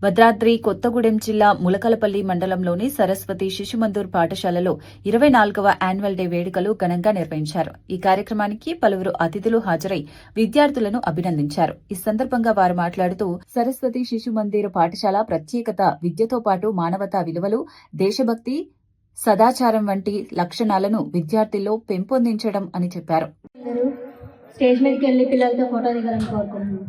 భద్రాద్రి కొత్తగూడెం జిల్లా ములకలపల్లి మండలంలోని సరస్వతి శిశుమందిర్ పాఠశాలలో 24వ యాన్యువల్ డే వేడుకలు ఘనంగా నిర్వహించారు. ఈ కార్యక్రమానికి పలువురు అతిథులు హాజరై విద్యార్థులను అభినందించారు. ఈ సందర్భంగా వారు మాట్లాడుతూ సరస్వతి శిశుమందిర్ పాఠశాల ప్రత్యేకత విద్యతో పాటు మానవతా విలువలు, దేశభక్తి, సదాచారం వంటి లక్షణాలను విద్యార్థుల్లో పెంపొందించడం అని చెప్పారు. స్టేజ్ మీదకి వెళ్లి పిల్లలతో ఫోటో దిగాలని కోరుకుంటున్నాను.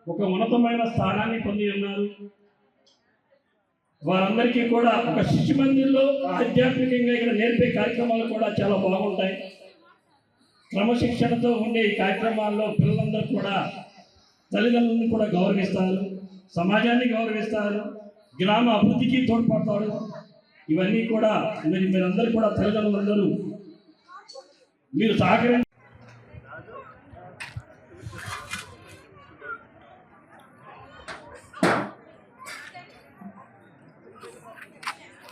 ఒక ఉన్నతమైన స్థానాన్ని పొంది ఉన్నారు. వారందరికీ కూడా ఒక శిశు మందిర్లో ఆధ్యాత్మికంగా ఇక్కడ నేర్పే కార్యక్రమాలు కూడా చాలా బాగుంటాయి. క్రమశిక్షణతో ఉండే ఈ కార్యక్రమాల్లో పిల్లలందరూ కూడా తల్లిదండ్రులను కూడా గౌరవిస్తారు, సమాజాన్ని గౌరవిస్తారు, గ్రామ అభివృద్ధికి తోడ్పడతారు. ఇవన్నీ కూడా మీరందరూ కూడా తల్లిదండ్రులందరూ మీరు సహకరించి